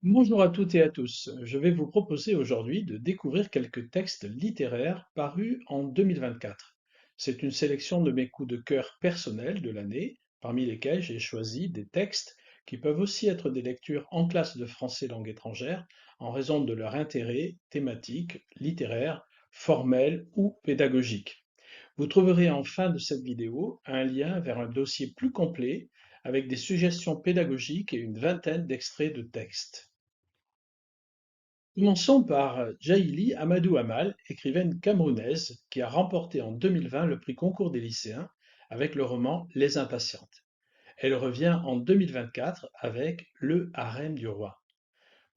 Bonjour à toutes et à tous. Je vais vous proposer aujourd'hui de découvrir quelques textes littéraires parus en 2024. C'est une sélection de mes coups de cœur personnels de l'année, parmi lesquels j'ai choisi des textes qui peuvent aussi être des lectures en classe de français langue étrangère en raison de leur intérêt thématique, littéraire, formel ou pédagogique. Vous trouverez en fin de cette vidéo un lien vers un dossier plus complet avec des suggestions pédagogiques et une vingtaine d'extraits de textes. Commençons par Djaïli Amadou Amal, écrivaine camerounaise qui a remporté en 2020 le prix Concours des lycéens avec le roman Les Impatientes. Elle revient en 2024 avec Le Harem du roi.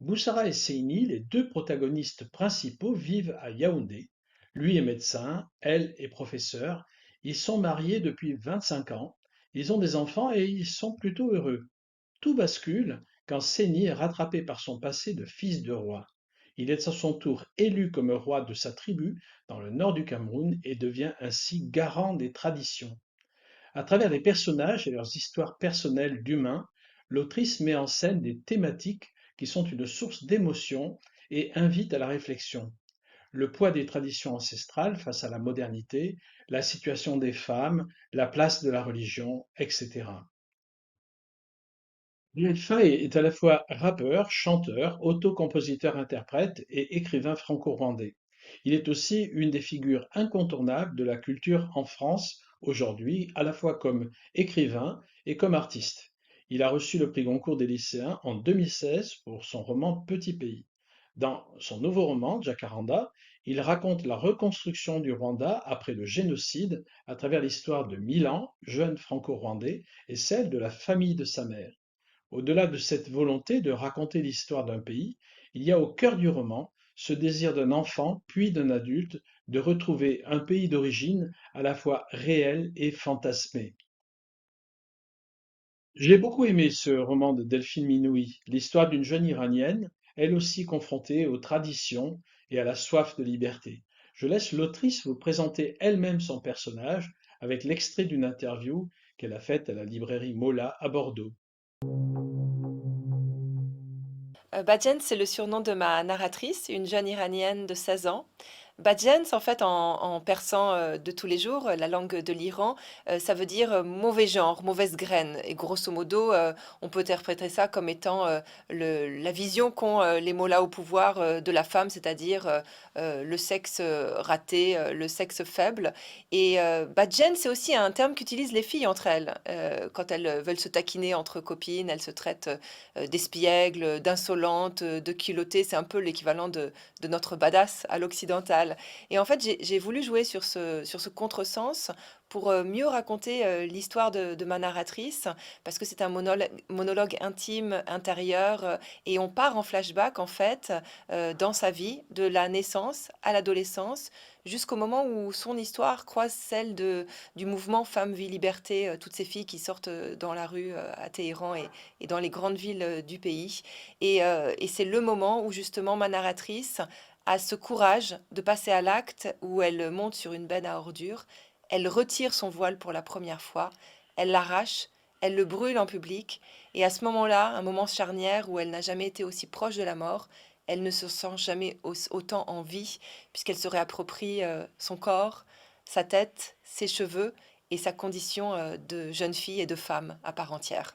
Boussara et Seini, les deux protagonistes principaux, vivent à Yaoundé. Lui est médecin, elle est professeure. Ils sont mariés depuis 25 ans. Ils ont des enfants et ils sont plutôt heureux. Tout bascule quand Séni est rattrapé par son passé de fils de roi. Il est à son tour élu comme roi de sa tribu dans le nord du Cameroun et devient ainsi garant des traditions. À travers les personnages et leurs histoires personnelles d'humains, l'autrice met en scène des thématiques qui sont une source d'émotion et invite à la réflexion. Le poids des traditions ancestrales face à la modernité, la situation des femmes, la place de la religion, etc. Lil Faye est à la fois rappeur, chanteur, auto-compositeur-interprète et écrivain franco-rwandais. Il est aussi une des figures incontournables de la culture en France aujourd'hui, à la fois comme écrivain et comme artiste. Il a reçu le prix Goncourt des lycéens en 2016 pour son roman Petit pays. Dans son nouveau roman, Jacaranda, il raconte la reconstruction du Rwanda après le génocide à travers l'histoire de Milan, jeune franco-rwandais, et celle de la famille de sa mère. Au-delà de cette volonté de raconter l'histoire d'un pays, il y a au cœur du roman ce désir d'un enfant puis d'un adulte de retrouver un pays d'origine à la fois réel et fantasmé. J'ai beaucoup aimé ce roman de Delphine Minoui, l'histoire d'une jeune Iranienne, elle aussi confrontée aux traditions et à la soif de liberté. Je laisse l'autrice vous présenter elle-même son personnage avec l'extrait d'une interview qu'elle a faite à la librairie Mola à Bordeaux. Badjens, c'est le surnom de ma narratrice, une jeune iranienne de 16 ans. Badjens, en fait, en persan de tous les jours, la langue de l'Iran, ça veut dire mauvais genre, mauvaise graine. Et grosso modo, on peut interpréter ça comme étant la vision qu'ont les mollahs au pouvoir de la femme, c'est-à-dire le sexe raté, le sexe faible. Et Badjen, c'est aussi un terme qu'utilisent les filles entre elles. Quand elles veulent se taquiner entre copines, elles se traitent d'espiègle, d'insolente, de culottée. C'est un peu l'équivalent de notre badass à l'occidental. Et en fait, j'ai voulu jouer sur ce contresens pour mieux raconter l'histoire de ma narratrice, parce que c'est un monologue intime, intérieur, et on part en flashback, en fait, dans sa vie, de la naissance à l'adolescence, jusqu'au moment où son histoire croise celle du mouvement Femmes, Vie, Liberté, toutes ces filles qui sortent dans la rue à Téhéran et dans les grandes villes du pays. Et c'est le moment où justement ma narratrice a ce courage de passer à l'acte, où elle monte sur une benne à ordures, elle retire son voile pour la première fois, elle l'arrache, elle le brûle en public, et à ce moment-là, un moment charnière où elle n'a jamais été aussi proche de la mort, elle ne se sent jamais autant en vie, puisqu'elle se réapproprie son corps, sa tête, ses cheveux et sa condition de jeune fille et de femme à part entière.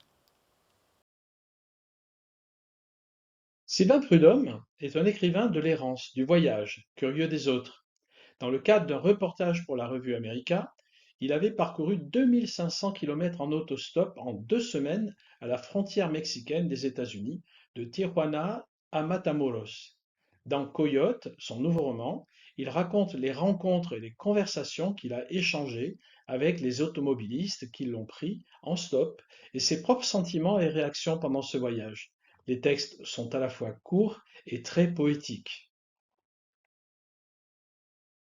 Sylvain Prudhomme est un écrivain de l'errance, du voyage, curieux des autres. Dans le cadre d'un reportage pour la revue America, il avait parcouru 2500 kilomètres en autostop en 2 semaines à la frontière mexicaine des États-Unis, de Tijuana à Matamoros. Dans Coyote, son nouveau roman, il raconte les rencontres et les conversations qu'il a échangées avec les automobilistes qui l'ont pris en stop et ses propres sentiments et réactions pendant ce voyage. Les textes sont à la fois courts et très poétiques.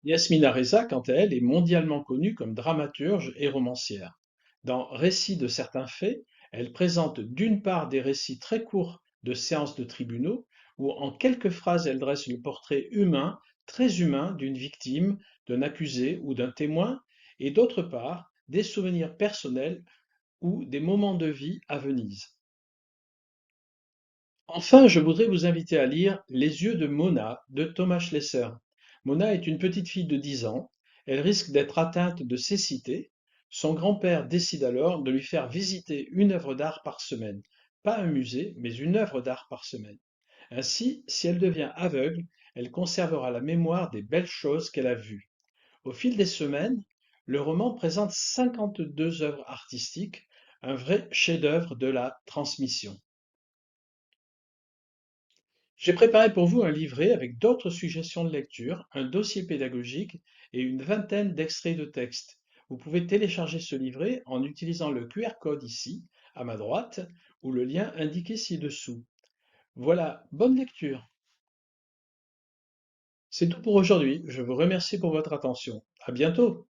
Yasmina Reza, quant à elle, est mondialement connue comme dramaturge et romancière. Dans Récits de certains faits, elle présente d'une part des récits très courts de séances de tribunaux, où en quelques phrases elle dresse le portrait humain, très humain, d'une victime, d'un accusé ou d'un témoin, et d'autre part des souvenirs personnels ou des moments de vie à Venise. Enfin, je voudrais vous inviter à lire Les yeux de Mona de Thomas Schlesser. Mona est une petite fille de 10 ans. Elle risque d'être atteinte de cécité. Son grand-père décide alors de lui faire visiter une œuvre d'art par semaine. Pas un musée, mais une œuvre d'art par semaine. Ainsi, si elle devient aveugle, elle conservera la mémoire des belles choses qu'elle a vues. Au fil des semaines, le roman présente 52 œuvres artistiques, un vrai chef-d'œuvre de la transmission. J'ai préparé pour vous un livret avec d'autres suggestions de lecture, un dossier pédagogique et une vingtaine d'extraits de texte. Vous pouvez télécharger ce livret en utilisant le QR code ici, à ma droite, ou le lien indiqué ci-dessous. Voilà, bonne lecture. C'est tout pour aujourd'hui. Je vous remercie pour votre attention. À bientôt.